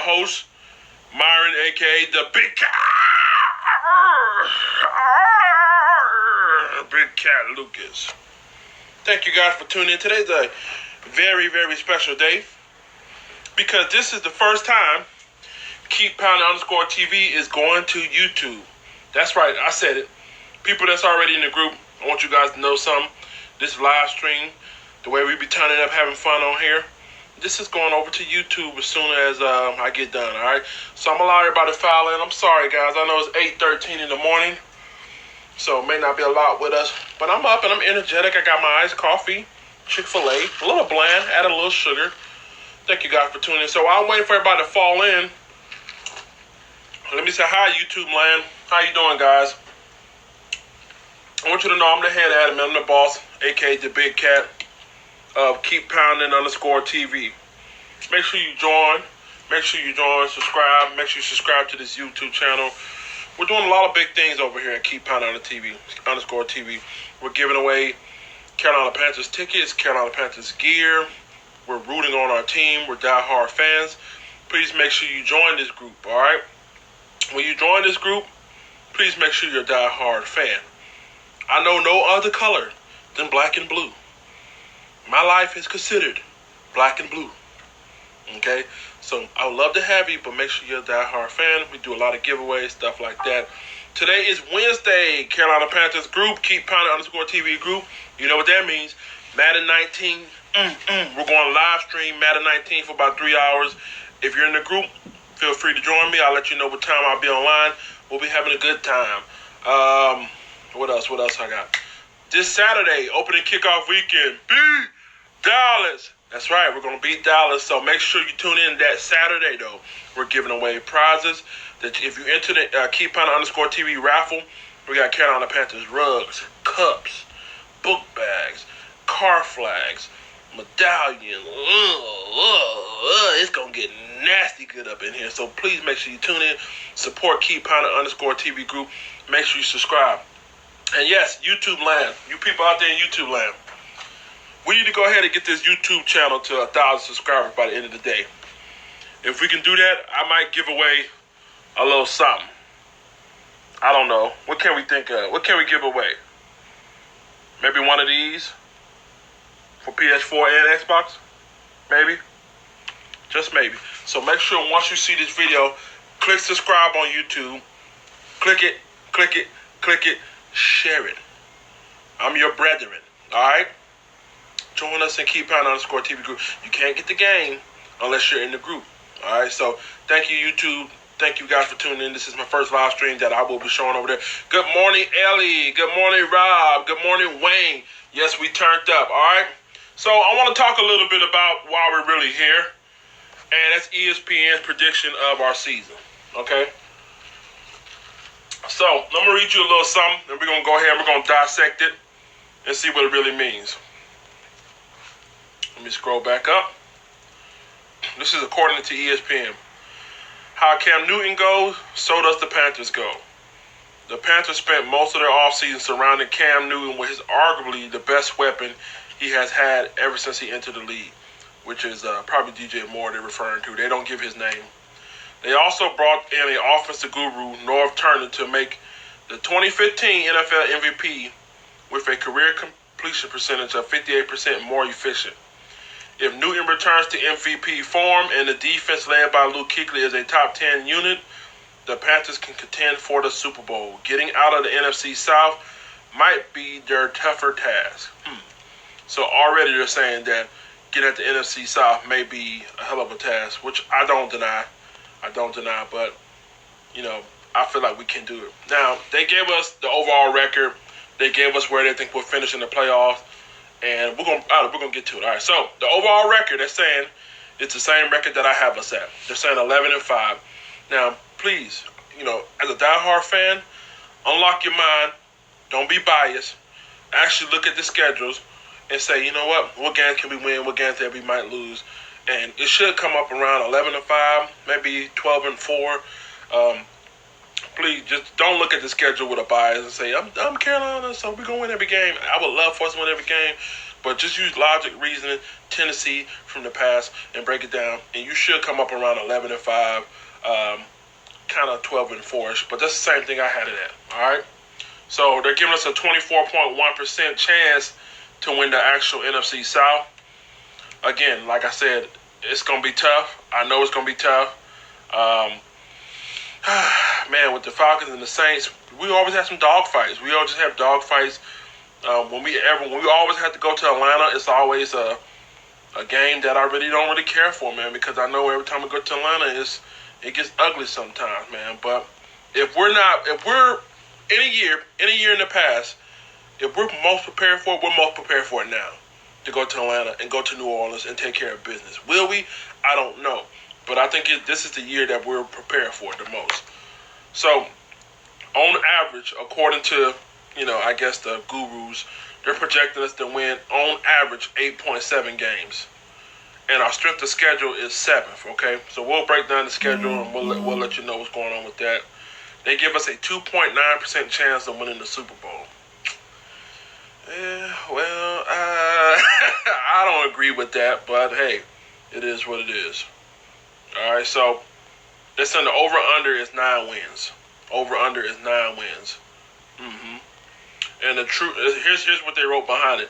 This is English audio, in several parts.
host, Myron, a.k.a. the Big Cat. Big Cat Lucas. Thank you guys for tuning in. Today's a very, very special day because this is the first time Keep Pounding _TV is going to YouTube. That's right, I said it. People that's already in the group, I want you guys to know something. This live stream, the way we be turning up, having fun on here, this is going over to YouTube as soon as I get done, all right? So I'm going to allow everybody to file in. I'm sorry, guys. I know it's 8:13 in the morning, so it may not be a lot with us. But I'm up and I'm energetic. I got my iced coffee, Chick-fil-A, a little bland, added a little sugar. Thank you guys for tuning in. So while I'm waiting for everybody to fall in, let me say hi, YouTube land. How you doing, guys? I want you to know I'm the head admin. I'm the boss, a.k.a. the Big Cat of Keep Pounding _TV. Make sure you join. Make sure you join, subscribe. Make sure you subscribe to this YouTube channel. We're doing a lot of big things over here at Keep Pounding _TV. We're giving away Carolina Panthers tickets, Carolina Panthers gear. We're rooting on our team. We're diehard fans. Please make sure you join this group, all right? When you join this group, please make sure you're a diehard fan. I know no other color than black and blue. My life is considered black and blue. Okay? So I would love to have you, but make sure you're a diehard fan. We do a lot of giveaways, stuff like that. Today is Wednesday. Carolina Panthers group, Keep Pounding _TV group. You know what that means. Madden 19. We're going live stream Madden 19 for about 3 hours. If you're in the group, feel free to join me. I'll let you know what time I'll be online. We'll be having a good time. What else I got? This Saturday, opening kickoff weekend. Beat Dallas. That's right, we're going to beat Dallas. So make sure you tune in that Saturday, though. We're giving away prizes. That if you enter the Keep Pounding _TV raffle, we got Carolina Panthers rugs, cups, book bags, car flags, medallion. It's going to get nasty good up in here. So please make sure you tune in. Support Keep Pounding _TV group. Make sure you subscribe. And yes, YouTube land. You people out there in YouTube land. We need to go ahead and get this YouTube channel to 1,000 subscribers by the end of the day. If we can do that, I might give away a little something. I don't know. What can we think of? What can we give away? Maybe one of these for PS4 and Xbox? Maybe? Just maybe. So make sure once you see this video, click subscribe on YouTube. Click it, click it, click it, share it. I'm your brethren, all right? Join us and Keep Pounding _TV group. You can't get the game unless you're in the group, all right? So thank you, YouTube. Thank you guys for tuning in. This is my first live stream that I will be showing over there. Good morning, Ellie. Good morning, Rob. Good morning, Wayne. Yes, we turned up, all right? So I want to talk a little bit about why we're really here, and that's ESPN's prediction of our season, okay? So I'm going to read you a little something, and we're going to go ahead and we're going to dissect it and see what it really means. Let me scroll back up. This is according to ESPN. How Cam Newton goes, so does the Panthers go. The Panthers spent most of their offseason surrounding Cam Newton with his arguably the best weapon he has had ever since he entered the league, which is probably DJ Moore they're referring to. They don't give his name. They also brought in an offensive guru, Norv Turner, to make the 2015 NFL MVP with a career completion percentage of 58% more efficient. If Newton returns to MVP form and the defense led by Luke Kuechly is a top 10 unit, the Panthers can contend for the Super Bowl. Getting out of the NFC South might be their tougher task. So already they're saying that getting at the NFC South may be a hell of a task, which I don't deny. But, you know, I feel like we can do it. Now, they gave us the overall record. They gave us where they think we'll finish in the playoffs. And we're gonna get to it. All right, so the overall record, they're saying it's the same record that I have us at. They're saying 11-5. Now, please, you know, as a diehard fan, unlock your mind. Don't be biased. Actually look at the schedules and say, you know what games can we win? What games that we might lose? And it should come up around 11-5, maybe 12-4. Please just don't look at the schedule with a bias and say, I'm Carolina, so we're going to win every game. I would love for us to win every game. But just use logic, reasoning, Tennessee from the past, and break it down, and you should come up around 11-5, kind of 12-4ish. But that's the same thing I had it at. All right. So they're giving us a 24.1% chance to win the actual NFC South. Again, like I said, it's going to be tough. I know it's going to be tough. Man, with the Falcons and the Saints, we always have some dog fights. We always have dog fights. When we always have to go to Atlanta, it's always a game that I really don't really care for, man, because I know every time we go to Atlanta, it gets ugly sometimes, man. But if we're any year in the past, if we're most prepared for it, we're most prepared for it now, to go to Atlanta and go to New Orleans and take care of business. Will we? I don't know. But I think this is the year that we're prepared for it the most. So, on average, according to, I guess the gurus, they're projecting us to win, on average, 8.7 games. And our strength of schedule is 7th, okay? So we'll break down the schedule and we'll let you know what's going on with that. They give us a 2.9% chance of winning the Super Bowl. I don't agree with that, but hey, it is what it is. All right, so listen, the over-under is 9 wins. Over-under is 9 wins. And the here's what they wrote behind it.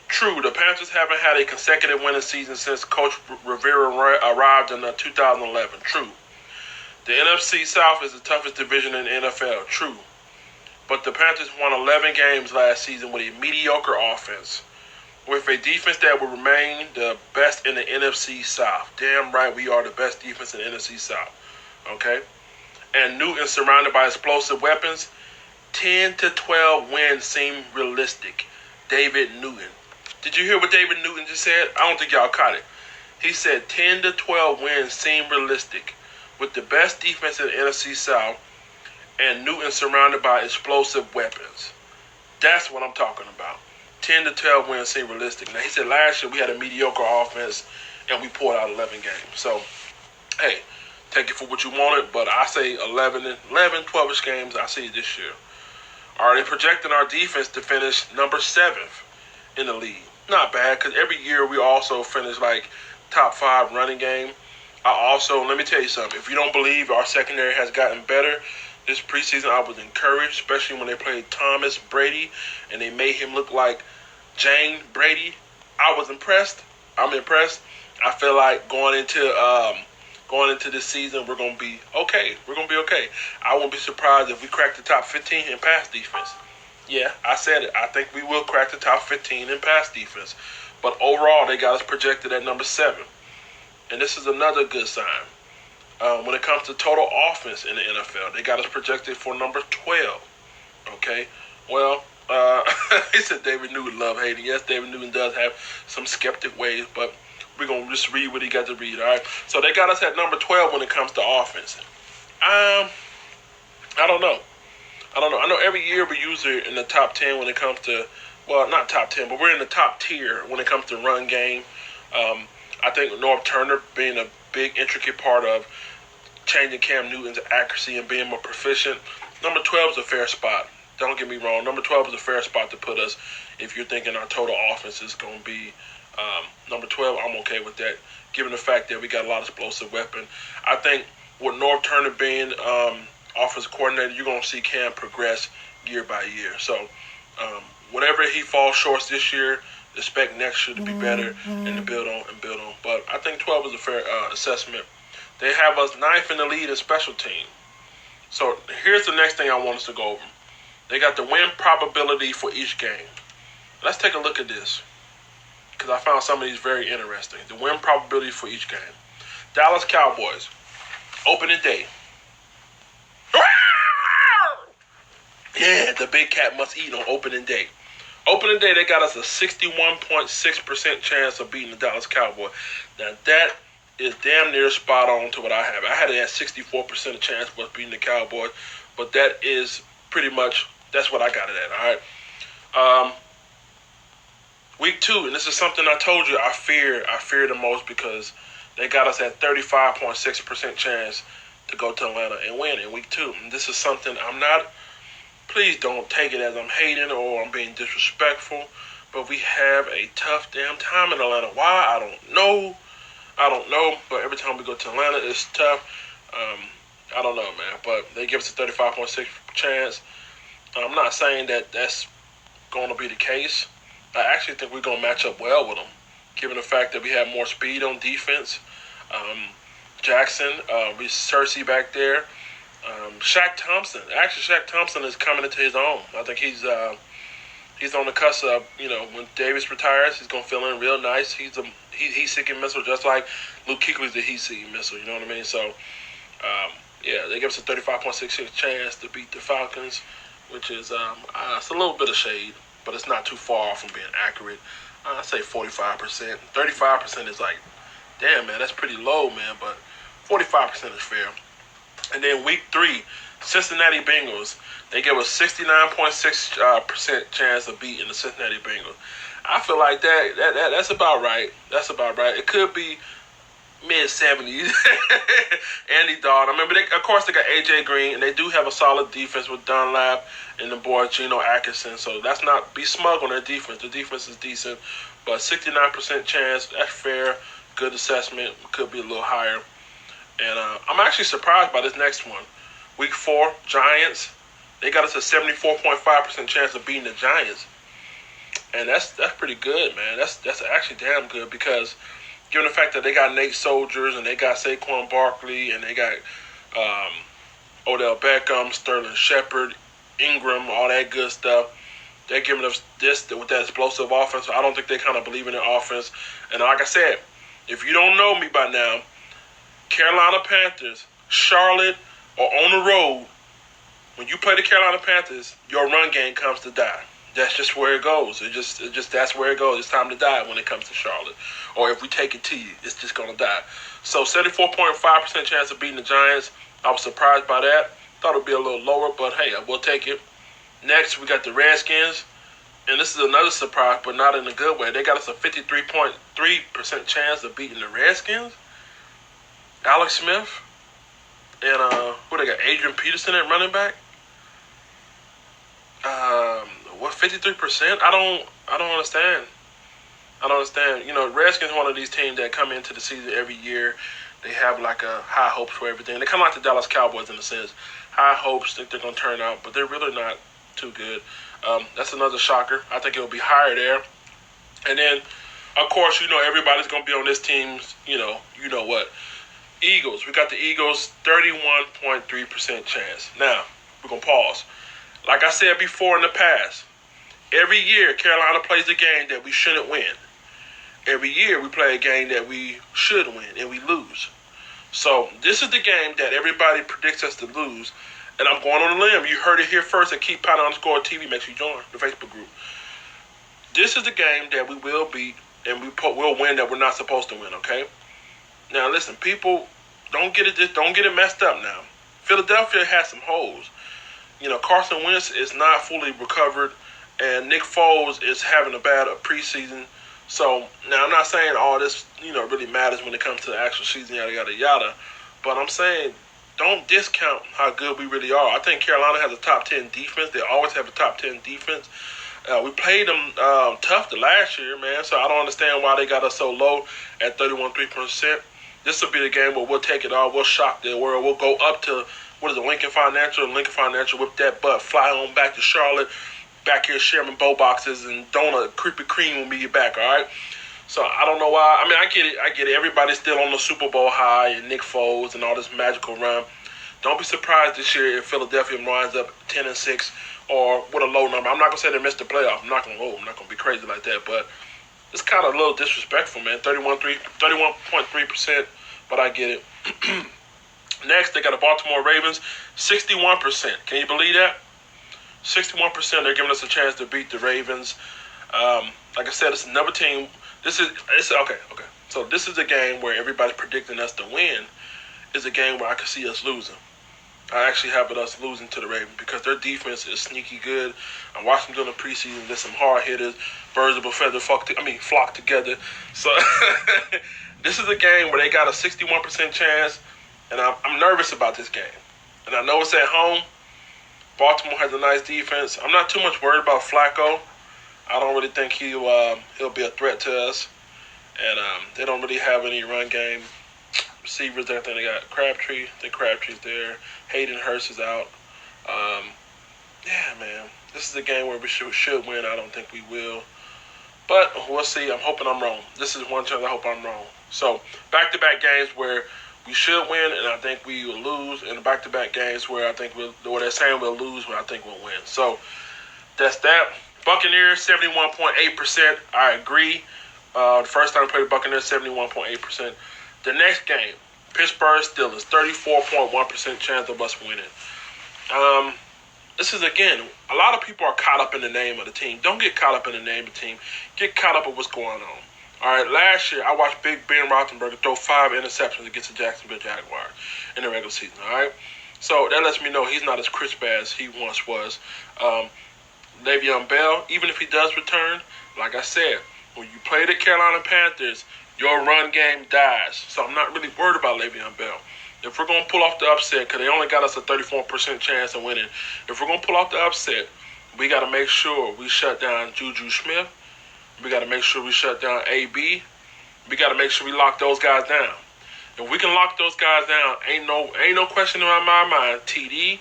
True, the Panthers haven't had a consecutive winning season since Coach Rivera arrived in 2011. True. The NFC South is the toughest division in the NFL. True. But the Panthers won 11 games last season with a mediocre offense, with a defense that will remain the best in the NFC South. Damn right, we are the best defense in the NFC South. Okay? And Newton surrounded by explosive weapons. 10 to 12 wins seem realistic. David Newton. Did you hear what David Newton just said? I don't think y'all caught it. He said 10 to 12 wins seem realistic, with the best defense in the NFC South and Newton surrounded by explosive weapons. That's what I'm talking about. 10 to 12 wins seem realistic. Now, he said last year we had a mediocre offense and we pulled out 11 games. So, hey, take it for what you want it, but I say 11, 12-ish games, I see it this year. All right, they're projecting our defense to finish number 7th in the league. Not bad, because every year we also finish like top 5 running game. Let me tell you something. If you don't believe our secondary has gotten better this preseason, I was encouraged, especially when they played Thomas Brady and they made him look like Jane Brady. I was impressed. I'm impressed. I feel like going into this season, we're going to be okay. We're going to be okay. I won't be surprised if we crack the top 15 in pass defense. Yeah, I said it. I think we will crack the top 15 in pass defense. But overall, they got us projected at number 7. And this is another good sign. When it comes to total offense in the NFL, they got us projected for number 12. Okay? Well, he said David Newton love hating. Yes, David Newton does have some skeptic ways, but we're going to just read what he got to read, all right? So they got us at number 12 when it comes to offense. I don't know. I know every year we usually in the top 10 when it comes to, well, not top 10, but we're in the top tier when it comes to run game. I think North Turner being a big, intricate part of changing Cam Newton's accuracy and being more proficient. Number 12 is a fair spot. Don't get me wrong. Number 12 is a fair spot to put us if you're thinking our total offense is going to be number 12. I'm okay with that, given the fact that we got a lot of explosive weapon. I think with North Turner being offensive coordinator, you're going to see Cam progress year by year. So whatever he falls short this year, expect next year to be better and to build on. But I think 12 is a fair assessment. They have us 9th in the lead in special team. So here's the next thing I want us to go over. They got the win probability for each game. Let's take a look at this, because I found some of these very interesting. The win probability for each game. Dallas Cowboys, opening day. Yeah, the big cat must eat on opening day. Opening day, they got us a 61.6% chance of beating the Dallas Cowboys. Now, that is damn near spot on to what I have. I had it at 64% of chance of us beating the Cowboys, but that is pretty much, that's what I got it at, all right? Week 2, and this is something I told you I fear the most, because they got us at 35.6% chance to go to Atlanta and win in week 2. And this is something I'm not, please don't take it as I'm hating or I'm being disrespectful, but we have a tough damn time in Atlanta. Why? I don't know. But every time we go to Atlanta, it's tough. I don't know, man. But they give us a 35.6 chance. I'm not saying that that's going to be the case. I actually think we're going to match up well with them, given the fact that we have more speed on defense. Jackson, Cersei back there. Shaq Thompson. Actually, Shaq Thompson is coming into his own. I think he's on the cusp of, when Davis retires, he's going to fill in real nice. He's a heat-seeking missile, just like Luke Kuechly's the heat-seeking missile, you know what I mean? So, they give us a 35.66 chance to beat the Falcons, which is it's a little bit of shade, but it's not too far from being accurate. I'd say 45%. 35% is like, damn, man, that's pretty low, man, but 45% is fair. And then week 3, Cincinnati Bengals. They give us 69.6% chance of beating the Cincinnati Bengals. I feel like that's about right. That's about right. It could be mid-70s. Andy Dalton. I mean, of course, they got A.J. Green, and they do have a solid defense with Dunlap and the boy Geno Atkinson. So that's not be smug on their defense. The defense is decent, but 69% chance, that's fair. Good assessment. Could be a little higher. And I'm actually surprised by this next one. Week 4, Giants. They got us a 74.5% chance of beating the Giants. And that's pretty good, man. That's actually damn good because given the fact that they got Nate Soldiers and they got Saquon Barkley and they got Odell Beckham, Sterling Shepard, Ingram, all that good stuff, they're giving us this with that explosive offense. So I don't think they kind of believe in their offense. And like I said, if you don't know me by now, Carolina Panthers, Charlotte, or on the road, when you play the Carolina Panthers, your run game comes to die. That's just where it goes. It just that's where it goes. It's time to die when it comes to Charlotte. Or if we take it to you, it's just going to die. So 74.5% chance of beating the Giants. I was surprised by that. Thought it would be a little lower, but hey, we'll take it. Next, we got the Redskins. And this is another surprise, but not in a good way. They got us a 53.3% chance of beating the Redskins. Alex Smith. And who they got? Adrian Peterson at running back. 53%? I don't understand. Redskins are one of these teams that come into the season every year. They have like a high hopes for everything. They kind of like the Dallas Cowboys in a sense. High hopes, think they're going to turn out, but they're really not too good. That's another shocker. I think it'll be higher there. And then, of course, everybody's going to be on this team's, you know what. Eagles. We got the Eagles, 31.3% chance. Now, we're going to pause. Like I said before in the past, every year Carolina plays a game that we shouldn't win. Every year we play a game that we should win and we lose. So this is the game that everybody predicts us to lose. And I'm going on a limb. You heard it here first at KeepPounding_TV. Make sure you join the Facebook group. This is the game that we will beat and we'll win that we're not supposed to win, okay? Now listen, people, don't get it messed up now. Philadelphia has some holes. Carson Wentz is not fully recovered, and Nick Foles is having a bad preseason. So, now I'm not saying all this, really matters when it comes to the actual season, yada, yada, yada. But I'm saying don't discount how good we really are. I think Carolina has a top 10 defense. They always have a top 10 defense. We played them tough the last year, man, so I don't understand why they got us so low at 31.3%. This will be the game where we'll take it all. We'll shock the world. We'll go up to, Lincoln Financial, and Lincoln Financial whip that butt, fly on back to Charlotte, back here sharing bow boxes and donut, Krispy Kreme when we get back, all right? So I don't know why. I mean, I get it. Everybody's still on the Super Bowl high and Nick Foles and all this magical run. Don't be surprised this year if Philadelphia winds up 10-6 or with a low number. I'm not going to say they missed the playoff. I'm not going to be crazy like that, but it's kind of a little disrespectful, man. 31.3%, but I get it. Next, they got the Baltimore Ravens, 61%. Can you believe that? 61%, they're giving us a chance to beat the Ravens. Like I said, it's another team. Okay. So this is a game where everybody's predicting us to win. It's a game where I can see us losing. I actually have us losing to the Ravens because their defense is sneaky good. I watched them during the preseason. There's some hard hitters. Birds of a feather flock together. So this is a game where they got a 61% chance, and I'm nervous about this game. And I know it's at home. Baltimore has a nice defense. I'm not too much worried about Flacco. I don't really think he'll be a threat to us. And they don't really have any run game receivers. I think they got Crabtree. I think Crabtree's there. Hayden Hurst is out. Um, yeah, man. This is a game where we should win. I don't think we will. But we'll see. I'm hoping I'm wrong. This is one chance I hope I'm wrong. So, back-to-back games where we should win and I think we will lose, and back-to-back games where I think where they're saying we'll lose, but I think we'll win. So, that's that. Buccaneers, 71.8%. I agree. The first time we played the Buccaneers, 71.8%. The next game, Pittsburgh Steelers, 34.1% chance of us winning. This is, again, a lot of people are caught up in the name of the team. Don't get caught up in the name of the team. Get caught up in what's going on. All right, last year, I watched Big Ben Roethlisberger throw 5 interceptions against the Jacksonville Jaguars in the regular season, all right? So that lets me know he's not as crisp as he once was. Le'Veon Bell, even if he does return, like I said, when you play the Carolina Panthers, your run game dies. So I'm not really worried about Le'Veon Bell. If we're going to pull off the upset, because they only got us a 34% chance of winning, if we're going to pull off the upset, we got to make sure we shut down Juju Smith. We got to make sure we shut down AB. We got to make sure we lock those guys down. If we can lock those guys down, ain't no question in my mind. TD,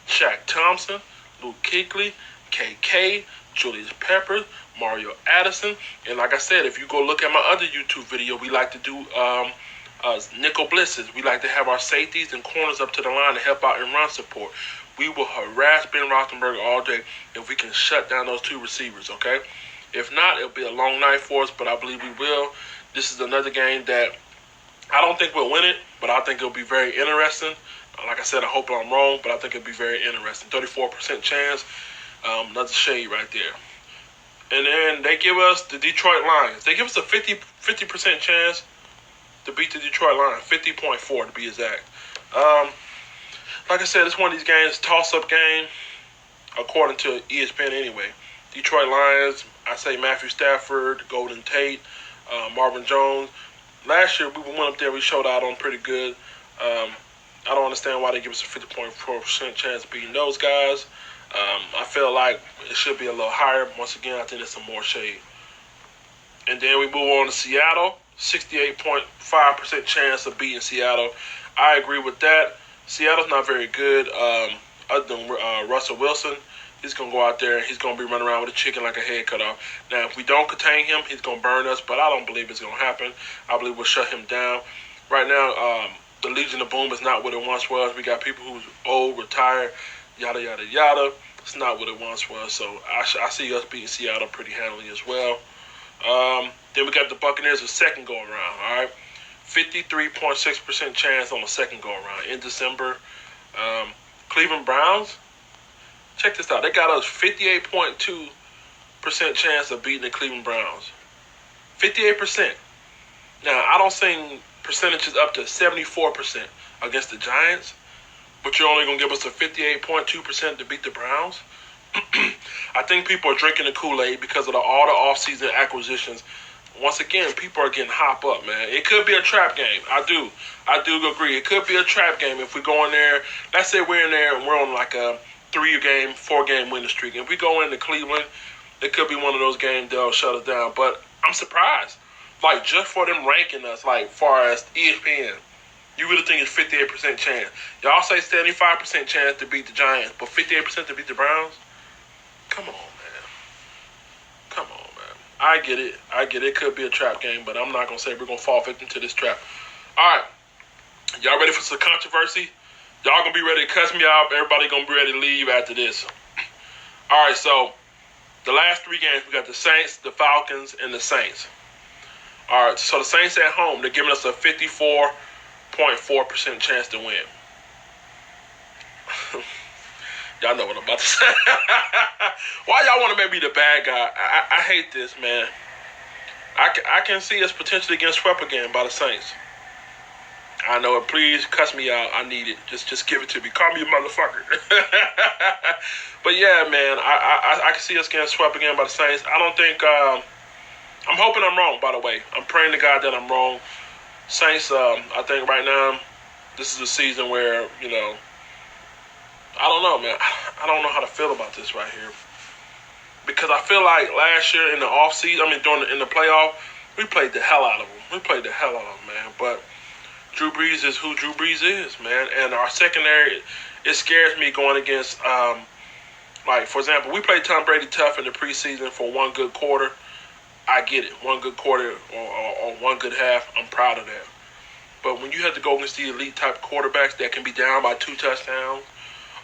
Shaq Thompson, Luke Kuechly, KK, Julius Peppers, Mario Addison, and like I said, if you go look at my other YouTube video, we like to do nickel blitzes. We like to have our safeties and corners up to the line to help out in run support. We will harass Ben Roethlisberger all day if we can shut down those two receivers, okay? If not, it'll be a long night for us, but I believe we will. This is another game that I don't think we'll win it, but I think it'll be very interesting. Like I said, I hope I'm wrong, but I think it'll be very interesting. 34% chance, another shade right there. And then they give us the Detroit Lions. They give us a 50% chance to beat the Detroit Lions, 50.4 to be exact. Like I said, it's one of these games, toss-up game, according to ESPN anyway. Detroit Lions, I say Matthew Stafford, Golden Tate, Marvin Jones. Last year, we went up there, we showed out on pretty good. I don't understand why they give us a 50.4% chance of beating those guys. I feel like it should be a little higher. Once again, I think there's some more shade. And then we move on to Seattle. 68.5% chance of beating Seattle. I agree with that. Seattle's not very good. Other than Russell Wilson, he's going to go out there and he's going to be running around with a chicken like a head cut off. Now, if we don't contain him, he's going to burn us, but I don't believe it's going to happen. I believe we'll shut him down. Right now, the Legion of Boom is not what it once was. We got people who's old, retired, yada, yada, yada. It's not what it once was, so I see us beating Seattle pretty handily as well. Then we got the Buccaneers a second go around, all right? 53.6% chance on the second go around in December. Cleveland Browns, check this out. They got us 58.2% chance of beating the Cleveland Browns. 58%. Now, I don't see percentages up to 74% against the Giants, but you're only going to give us a 58.2% to beat the Browns? I think people are drinking the Kool-Aid because of all the off-season acquisitions. Once again, people are getting hop up, man. It could be a trap game. I do agree. It could be a trap game if we go in there. Let's say we're in there and we're on like a 3-game, 4-game winning streak. If we go into Cleveland, it could be one of those games they'll shut us down. But I'm surprised. Like, just for them ranking us, like, far as ESPN, you really think it's 58% chance. Y'all say 75% chance to beat the Giants, but 58% to beat the Browns? Come on, man. Come on, man. I get it. It could be a trap game, but I'm not going to say we're going to fall victim to this trap. All right. Y'all ready for some controversy? Y'all going to be ready to cuss me out. Everybody going to be ready to leave after this. All right, so the last 3 games, we got the Saints, the Falcons, and the Saints. All right, so the Saints at home, they're giving us a 54.4% chance to win. Y'all know what I'm about to say. Why y'all want to make me the bad guy? I hate this, man. I can see us potentially getting swept again by the Saints. I know it. Please cuss me out. I need it. Just give it to me. Call me a motherfucker. But yeah, man, I can see us getting swept again by the Saints. I don't think. I'm hoping I'm wrong. By the way, I'm praying to God that I'm wrong. Saints. I think right now, this is a season where I don't know, man. I don't know how to feel about this right here. because I feel like last year in the offseason, in the playoff, we played the hell out of them. Man. But Drew Brees is who Drew Brees is, man. And our secondary, it scares me going against, like, for example, we played Tom Brady tough in the preseason for one good quarter. I get it. One good quarter or one good half, I'm proud of that. But when you have to go against the elite type quarterbacks that can be down by 2 touchdowns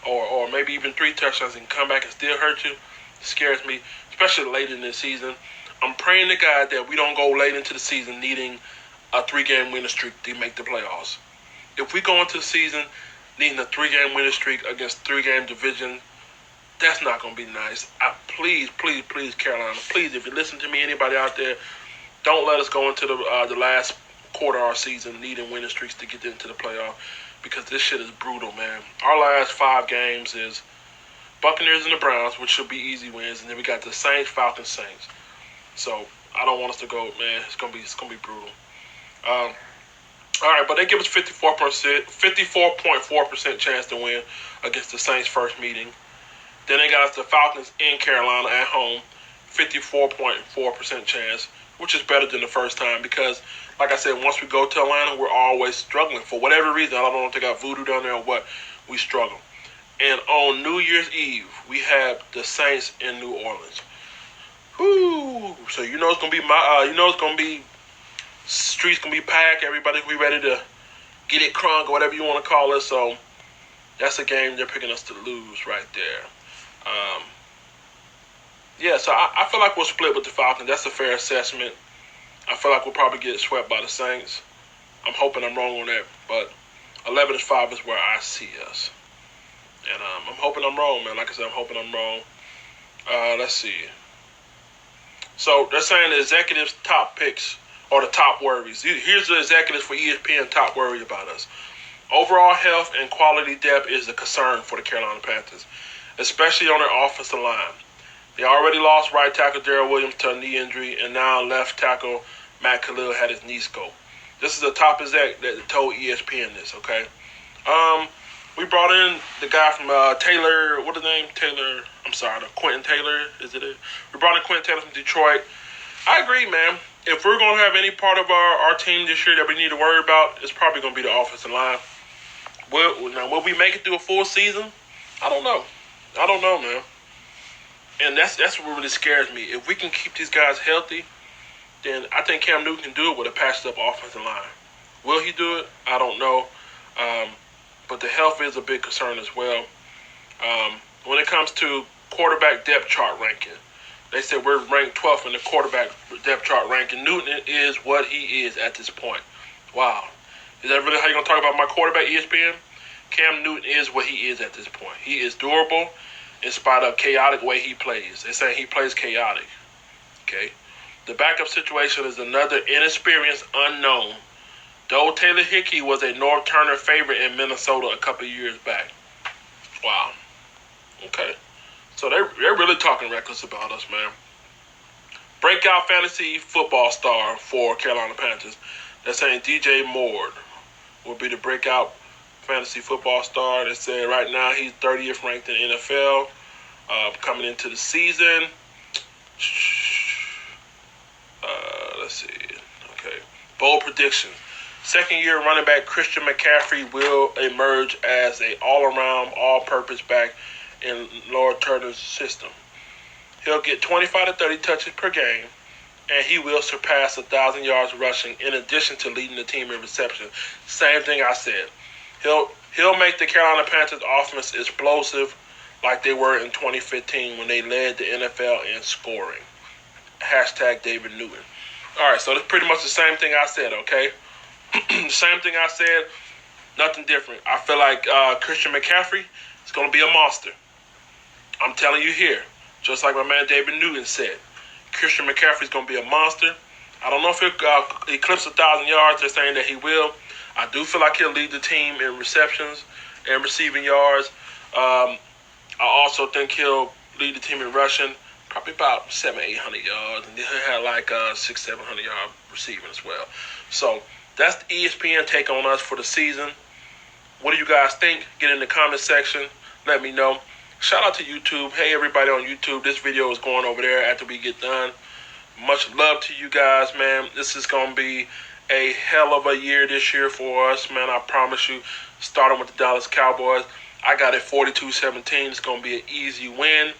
or maybe even 3 touchdowns and come back and still hurt you, it scares me, especially late in the season. I'm praying to God that we don't go late into the season needing a 3-game winning streak to make the playoffs. If we go into the season needing a 3-game winning streak against 3-game division, that's not going to be nice. Please, Carolina, please, if you listen to me, anybody out there, don't let us go into the last quarter of our season needing winning streaks to get into the playoff, because this shit is brutal, man. Our last 5 games is Buccaneers and the Browns, which should be easy wins, and then we got the Saints, Falcons, Saints. So I don't want us to go, man. It's gonna be brutal. All right, but they give us 54.4% chance to win against the Saints first meeting. Then they got us the Falcons in Carolina at home, 54.4% chance, which is better than the first time because, like I said, once we go to Atlanta, we're always struggling for whatever reason. I don't know if they got voodoo down there or what. We struggle. And on New Year's Eve, we have the Saints in New Orleans. Whoo! So you know it's gonna be streets gonna be packed. Everybody's gonna be ready to get it crunk or whatever you want to call it. So that's a game they're picking us to lose right there. So I feel like we'll split with the Falcons. That's a fair assessment. I feel like we'll probably get swept by the Saints. I'm hoping I'm wrong on that, but 11-5 is where I see us. And I'm hoping I'm wrong, man. Like I said, I'm hoping I'm wrong. Let's see. So they're saying the executives' top picks or the top worries. Here's the executives for ESPN top worry about us. Overall health and quality depth is a concern for the Carolina Panthers, especially on their offensive line. They already lost right tackle Darrell Williams to a knee injury, and now left tackle Matt Khalil had his knee scope. This is a top exec that told ESPN this, okay? We brought in the guy from Taylor, what is his name? Quentin Taylor, is it? We brought in Quentin Taylor from Detroit. I agree, man. If we're going to have any part of our team this year that we need to worry about, it's probably going to be the offensive line. Will we make it through a full season? I don't know, man. And that's what really scares me. If we can keep these guys healthy, then I think Cam Newton can do it with a patched up offensive line. Will he do it? I don't know. But the health is a big concern as well. When it comes to quarterback depth chart ranking, they said we're ranked 12th in the quarterback depth chart ranking. Newton is what he is at this point. Wow. Is that really how you're going to talk about my quarterback, ESPN? Cam Newton is what he is at this point. He is durable in spite of chaotic way he plays. They're saying he plays chaotic. Okay. The backup situation is another inexperienced unknown. Though Taylor Hickey was a North Turner favorite in Minnesota a couple of years back. Wow. Okay. So they're really talking reckless about us, man. Breakout fantasy football star for Carolina Panthers. They're saying DJ Moore will be the breakout fantasy football star. They say right now he's 30th ranked in NFL coming into the season. Let's see. Okay. Bold prediction. Second-year running back Christian McCaffrey will emerge as an all-around, all-purpose back in Lord Turner's system. He'll get 25 to 30 touches per game, and he will surpass 1,000 yards rushing in addition to leading the team in reception. Same thing I said. He'll make the Carolina Panthers offense explosive like they were in 2015 when they led the NFL in scoring. Hashtag David Newton. All right, so that's pretty much the same thing I said, okay? Same thing I said, nothing different. I feel like Christian McCaffrey is going to be a monster. I'm telling you here, just like my man David Newton said, Christian McCaffrey is going to be a monster. I don't know if he'll eclipse 1,000 yards. They're saying that he will. I do feel like he'll lead the team in receptions and receiving yards. I also think he'll lead the team in rushing, probably about 700-800 yards, and then he'll have like 600-700 yard receiving as well. So that's the ESPN take on us for the season. What do you guys think? Get in the comment section. Let me know. Shout out to YouTube. Hey, everybody on YouTube. This video is going over there after we get done. Much love to you guys, man. This is going to be a hell of a year this year for us, man. I promise you. Starting with the Dallas Cowboys. I got it 42-17. It's going to be an easy win.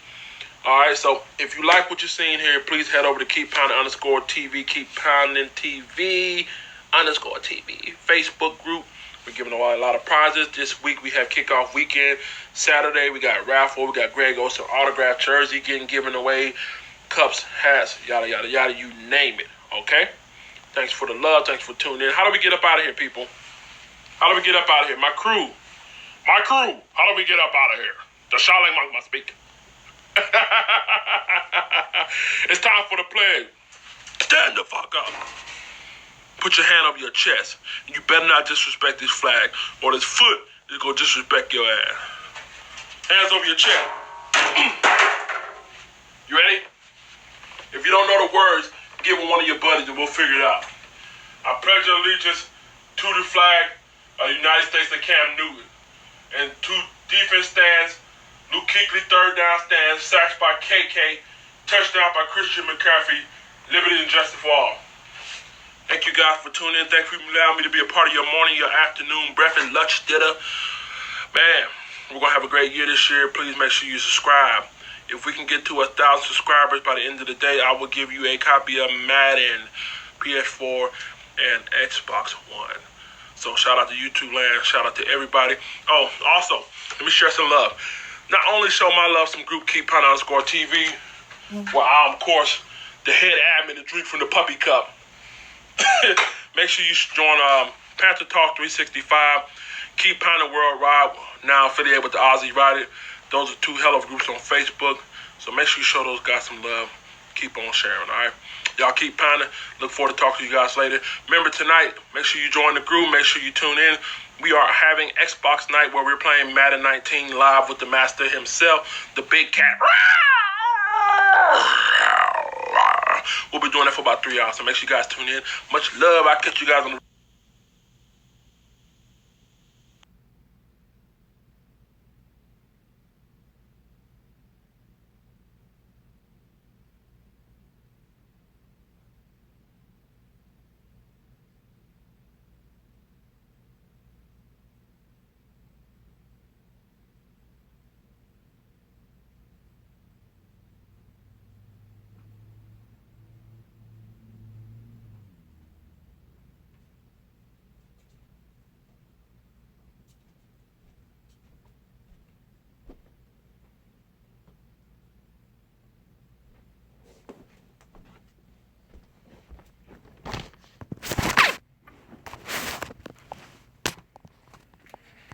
All right, so if you like what you're seeing here, please head over to Keep Pounding _TV, Keep Pounding TV _TV Facebook group. We're giving away a lot of prizes. This week we have kickoff weekend. Saturday we got raffle. We got Greg Olsen autographed jersey getting given away. Cups, hats, yada, yada, yada, you name it, okay? Thanks for the love. Thanks for tuning in. How do we get up out of here, people? How do we get up out of here? My crew. How do we get up out of here? The Charlemagne Monk must speak. It's time for the pledge. Stand the fuck up. Put your hand over your chest. You better not disrespect this flag, or this foot is going to disrespect your ass. Hands over your chest. You ready? If you don't know the words, give one of your buddies and we'll figure it out. I pledge allegiance to the flag of the United States of Cam Newton. And to defense stands, Luke Kuechly, third down stands, sacks by KK, touchdown by Christian McCaffrey, liberty and justice for all. Thank you guys for tuning in. Thank you for allowing me to be a part of your morning, your afternoon, breakfast, lunch, dinner. Man, we're going to have a great year this year. Please make sure you subscribe. If we can get to 1,000 subscribers by the end of the day, I will give you a copy of Madden, PS4, and Xbox One. So shout out to YouTube land. Shout out to everybody. Oh, also, let me share some love. Not only show my love some group Keep Pounding _TV, where I'm, of course, the head admin to drink from the puppy cup. Make sure you join Panther Talk 365, Keep Pounding Worldwide, now affiliated with the Aussie Rider. Those are two hell of groups on Facebook. So make sure you show those guys some love. Keep on sharing, all right? Y'all keep pounding. Look forward to talking to you guys later. Remember tonight, make sure you join the group. Make sure you tune in. We are having Xbox night where we're playing Madden 19 live with the master himself, the big cat. We'll be doing that for about 3 hours. So make sure you guys tune in. Much love. I'll catch you guys on the